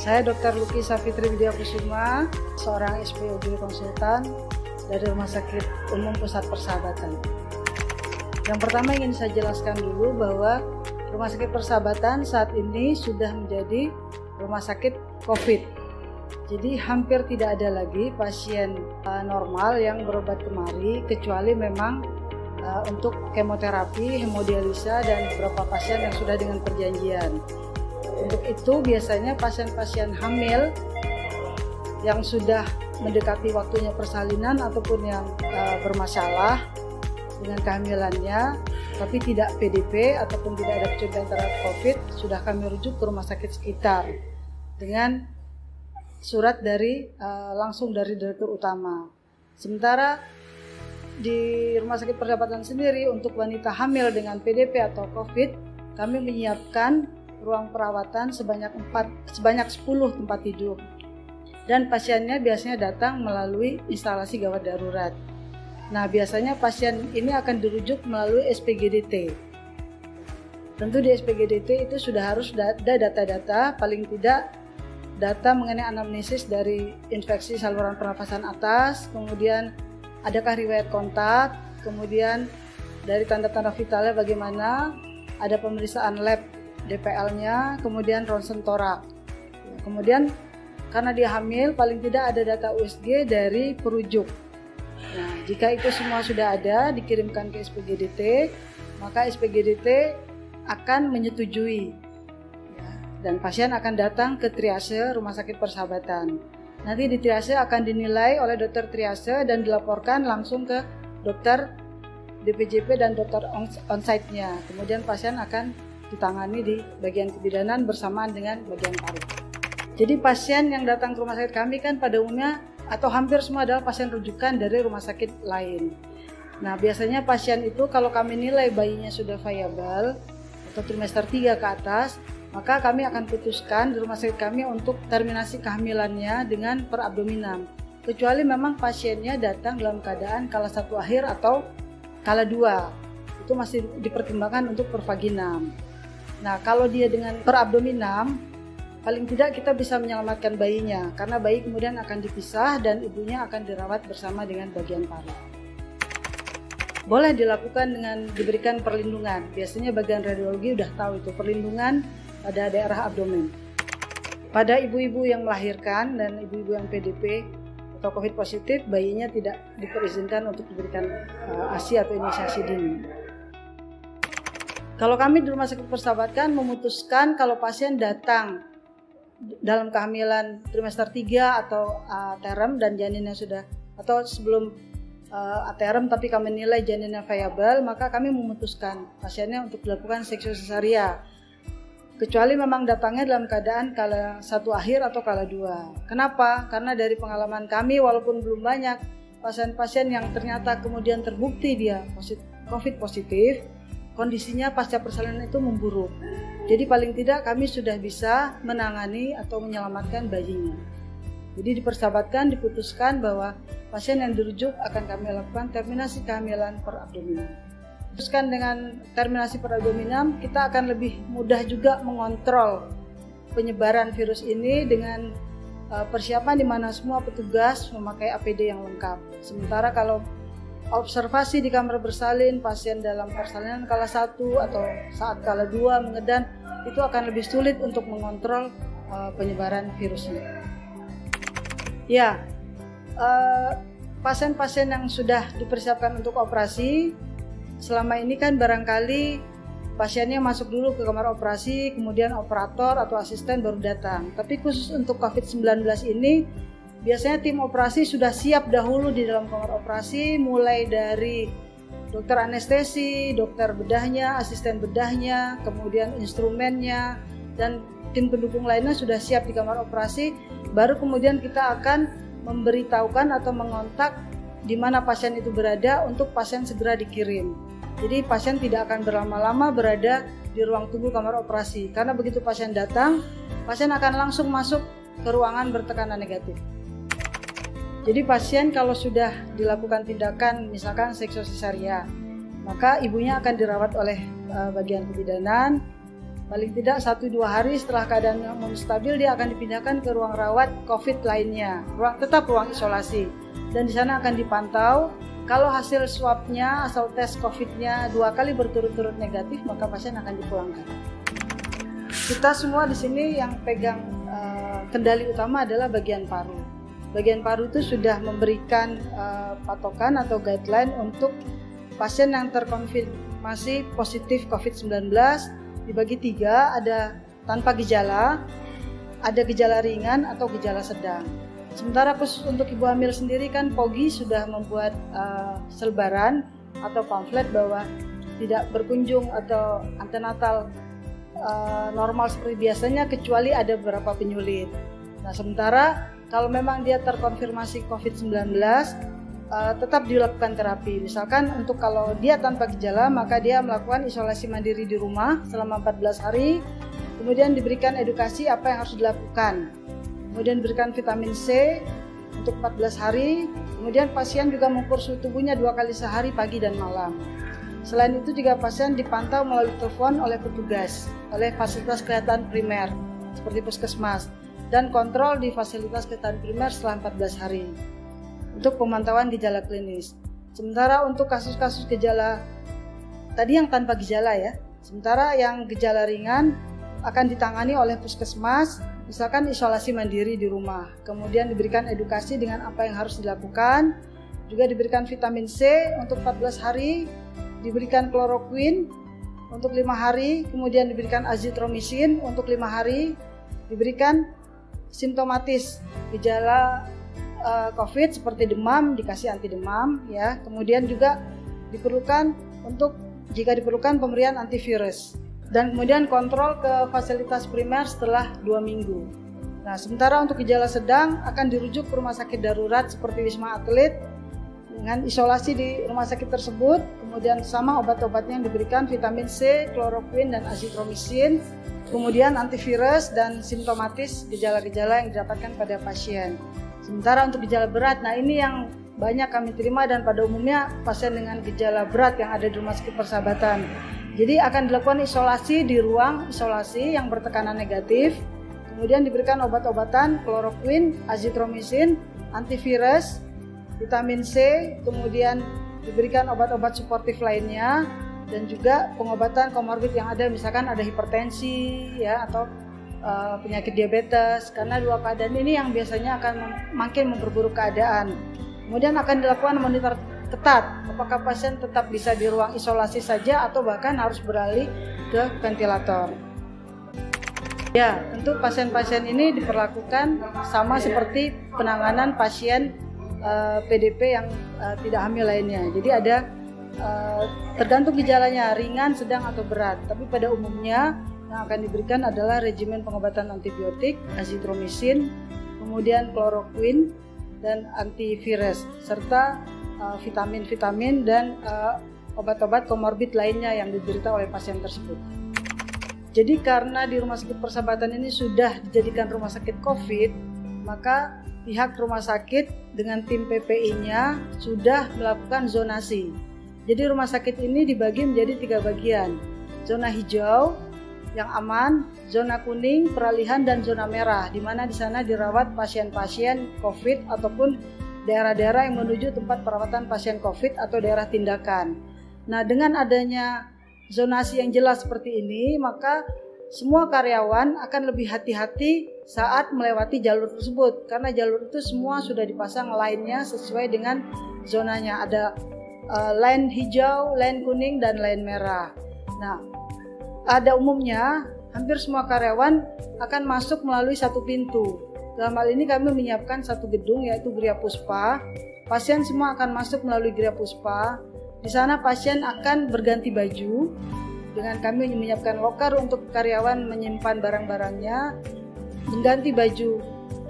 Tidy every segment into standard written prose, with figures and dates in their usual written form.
Saya Dr. Luki Safitri Widyakusuma, seorang SPOG konsultan dari Rumah Sakit Umum Pusat Persahabatan. Yang pertama ingin saya jelaskan dulu bahwa Rumah Sakit Persahabatan saat ini sudah menjadi rumah sakit COVID. Jadi hampir tidak ada lagi pasien normal yang berobat kemari, kecuali memang untuk kemoterapi, hemodialisa, dan beberapa pasien yang sudah dengan perjanjian. Untuk itu biasanya pasien-pasien hamil yang sudah mendekati waktunya persalinan ataupun yang bermasalah dengan kehamilannya tapi tidak PDP ataupun tidak ada kecurigaan terhadap COVID, sudah kami rujuk ke rumah sakit sekitar dengan surat dari langsung dari direktur utama. Sementara di Rumah Sakit Persahabatan sendiri untuk wanita hamil dengan PDP atau COVID, kami menyiapkan ruang perawatan sebanyak 10 tempat tidur. Dan pasiennya biasanya datang melalui instalasi gawat darurat. Nah, biasanya pasien ini akan dirujuk melalui SPGDT. Tentu di SPGDT itu sudah harus ada data-data, paling tidak data mengenai anamnesis dari infeksi saluran pernafasan atas, kemudian adakah riwayat kontak, kemudian dari tanda-tanda vitalnya bagaimana, ada pemeriksaan lab DPL-nya, kemudian ronsen torak. Kemudian karena dia hamil, paling tidak ada data USG dari perujuk. Nah, jika itu semua sudah ada, dikirimkan ke SPGDT, maka SPGDT akan menyetujui. Dan pasien akan datang ke triase Rumah Sakit Persahabatan. Nanti di triase akan dinilai oleh dokter triase dan dilaporkan langsung ke dokter DPJP dan dokter onsite-nya. Kemudian pasien akan ditangani di bagian kebidanan bersamaan dengan bagian paru. Jadi pasien yang datang ke rumah sakit kami kan pada umumnya atau hampir semua adalah pasien rujukan dari rumah sakit lain. Nah, biasanya pasien itu kalau kami nilai bayinya sudah viable atau trimester 3 ke atas, maka kami akan putuskan di rumah sakit kami untuk terminasi kehamilannya dengan per abdominam. Kecuali memang pasiennya datang dalam keadaan kala 1 akhir atau kala 2. Itu masih dipertimbangkan untuk per vaginam. Nah, kalau dia dengan per abdominam, paling tidak kita bisa menyelamatkan bayinya karena bayi kemudian akan dipisah dan ibunya akan dirawat bersama dengan bagian paru. Boleh dilakukan dengan diberikan perlindungan. Biasanya bagian radiologi udah tahu itu perlindungan pada daerah abdomen. Pada ibu-ibu yang melahirkan dan ibu-ibu yang PDP atau COVID positif, bayinya tidak diperizinkan untuk diberikan ASI atau inisiasi dini. Kalau kami di Rumah Sakit Persahabatan memutuskan kalau pasien datang dalam kehamilan trimester 3 atau term dan janinnya sudah atau sebelum aterem tapi kami nilai janinnya viable, maka kami memutuskan pasiennya untuk dilakukan seksio sesaria. Kecuali memang datangnya dalam keadaan kala 1 akhir atau kala 2. Kenapa? Karena dari pengalaman kami walaupun belum banyak pasien-pasien yang ternyata kemudian terbukti dia COVID positif, kondisinya pasca persalinan itu memburuk. Jadi paling tidak kami sudah bisa menangani atau menyelamatkan bayinya. Jadi dipersahabatkan, diputuskan bahwa pasien yang dirujuk akan kami lakukan terminasi kehamilan per abdominam. Teruskan dengan terminasi per abdominam, kita akan lebih mudah juga mengontrol penyebaran virus ini dengan persiapan di mana semua petugas memakai APD yang lengkap. Sementara kalau observasi di kamar bersalin, pasien dalam persalinan kala 1 atau saat kala 2 mengedan, itu akan lebih sulit untuk mengontrol penyebaran virusnya. Ya, pasien-pasien yang sudah dipersiapkan untuk operasi, selama ini kan barangkali pasiennya masuk dulu ke kamar operasi, kemudian operator atau asisten baru datang. Tapi khusus untuk COVID-19 ini, biasanya tim operasi sudah siap dahulu di dalam kamar operasi, mulai dari dokter anestesi, dokter bedahnya, asisten bedahnya, kemudian instrumennya, dan tim pendukung lainnya sudah siap di kamar operasi. Baru kemudian kita akan memberitahukan atau mengontak di mana pasien itu berada untuk pasien segera dikirim. Jadi pasien tidak akan berlama-lama berada di ruang tunggu kamar operasi, karena begitu pasien datang, pasien akan langsung masuk ke ruangan bertekanan negatif. Jadi pasien kalau sudah dilakukan tindakan misalkan seksio sesaria, maka ibunya akan dirawat oleh bagian kebidanan, Paling tidak 1-2 hari setelah keadaan umum stabil, dia akan dipindahkan ke ruang rawat COVID lainnya, tetap ruang isolasi. Dan di sana akan dipantau. Kalau hasil swabnya atau tes COVID-nya 2 kali berturut-turut negatif, maka pasien akan dipulangkan. Kita semua di sini yang pegang kendali utama adalah bagian paru. Bagian paru itu sudah memberikan patokan atau guideline untuk pasien yang terkonfirmasi positif COVID-19 dibagi 3, ada tanpa gejala, ada gejala ringan atau gejala sedang. Sementara khusus untuk ibu hamil sendiri kan POGI sudah membuat selebaran atau pamflet bahwa tidak berkunjung atau antenatal normal seperti biasanya kecuali ada beberapa penyulit. Nah, sementara kalau memang dia terkonfirmasi COVID-19 tetap dilakukan terapi. Misalkan untuk kalau dia tanpa gejala maka dia melakukan isolasi mandiri di rumah selama 14 hari, kemudian diberikan edukasi apa yang harus dilakukan. Kemudian diberikan vitamin C untuk 14 hari, kemudian pasien juga mengukur suhu tubuhnya 2 kali sehari pagi dan malam. Selain itu juga pasien dipantau melalui telepon oleh petugas, oleh fasilitas kesehatan primer seperti puskesmas, dan kontrol di fasilitas kesehatan primer setelah 14 hari untuk pemantauan gejala klinis. Sementara untuk kasus-kasus gejala tadi yang tanpa gejala ya, sementara yang gejala ringan akan ditangani oleh puskesmas, misalkan isolasi mandiri di rumah, kemudian diberikan edukasi dengan apa yang harus dilakukan, juga diberikan vitamin C untuk 14 hari, diberikan kloroquine untuk 5 hari, kemudian diberikan azitromisin untuk 5 hari, diberikan simptomatis gejala COVID seperti demam, dikasih anti demam ya, kemudian juga diperlukan untuk jika diperlukan pemberian antivirus. Dan kemudian kontrol ke fasilitas primer setelah 2 minggu. Nah, sementara untuk gejala sedang akan dirujuk ke rumah sakit darurat seperti Wisma Atlet dengan isolasi di rumah sakit tersebut, kemudian sama obat-obatnya yang diberikan vitamin C, kloroquine, dan azitromisin, kemudian antivirus dan simptomatis gejala-gejala yang didapatkan pada pasien. Sementara untuk gejala berat, nah ini yang banyak kami terima dan pada umumnya pasien dengan gejala berat yang ada di Rumah Sakit Persahabatan. Jadi akan dilakukan isolasi di ruang isolasi yang bertekanan negatif, kemudian diberikan obat-obatan kloroquine, azitromisin, antivirus, vitamin C, kemudian diberikan obat-obat suportif lainnya, dan juga pengobatan komorbid yang ada, misalkan ada hipertensi ya atau penyakit diabetes, karena 2 keadaan ini yang biasanya akan makin memperburuk keadaan. Kemudian akan dilakukan monitor ketat, apakah pasien tetap bisa di ruang isolasi saja atau bahkan harus beralih ke ventilator. Ya, tentu pasien-pasien ini diperlakukan sama seperti penanganan pasien PDP yang tidak hamil lainnya. Jadi ada tergantung gejalanya, ringan, sedang atau berat. Tapi pada umumnya yang akan diberikan adalah regimen pengobatan antibiotik, azitromisin, kemudian kloroquine dan antivirus, serta vitamin-vitamin dan obat-obat komorbid lainnya yang diderita oleh pasien tersebut. Jadi karena di Rumah Sakit Persahabatan ini sudah dijadikan rumah sakit COVID, maka pihak rumah sakit dengan tim PPI-nya sudah melakukan zonasi. Jadi rumah sakit ini dibagi menjadi 3 bagian. Zona hijau yang aman, zona kuning, peralihan, dan zona merah, di mana di sana dirawat pasien-pasien COVID ataupun daerah-daerah yang menuju tempat perawatan pasien COVID atau daerah tindakan. Nah, dengan adanya zonasi yang jelas seperti ini, maka semua karyawan akan lebih hati-hati saat melewati jalur tersebut, karena jalur itu semua sudah dipasang line-nya sesuai dengan zonanya. Ada line hijau, line kuning, dan line merah. Nah, pada umumnya hampir semua karyawan akan masuk melalui satu pintu. Dalam hal ini kami menyiapkan satu gedung yaitu Gria Puspa. Pasien semua akan masuk melalui Gria Puspa. Di sana pasien akan berganti baju. Dengan kami menyiapkan loker untuk karyawan menyimpan barang-barangnya, mengganti baju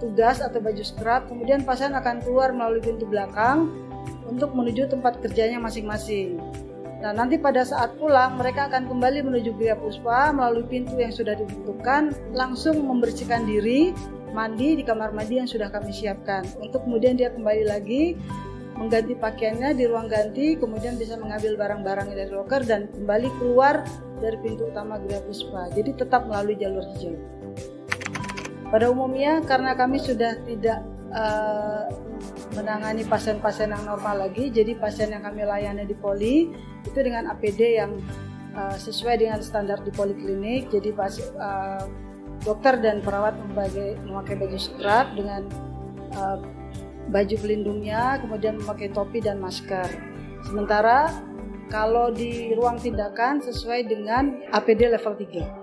tugas atau baju scrub. Kemudian pasien akan keluar melalui pintu belakang untuk menuju tempat kerjanya masing-masing. Nah, nanti pada saat pulang mereka akan kembali menuju Gria Puspa melalui pintu yang sudah ditentukan, langsung membersihkan diri, mandi di kamar mandi yang sudah kami siapkan. Untuk kemudian dia kembali lagi mengganti pakaiannya di ruang ganti, kemudian bisa mengambil barang-barangnya dari loker dan kembali keluar dari pintu utama Gria Puspa. Jadi tetap melalui jalur hijau. Pada umumnya karena kami sudah tidak menangani pasien-pasien yang normal lagi, jadi pasien yang kami layani di poli itu dengan APD yang sesuai dengan standar di poliklinik. Jadi dokter dan perawat memakai baju scrub dengan baju pelindungnya, kemudian memakai topi dan masker. Sementara kalau di ruang tindakan sesuai dengan APD level 3.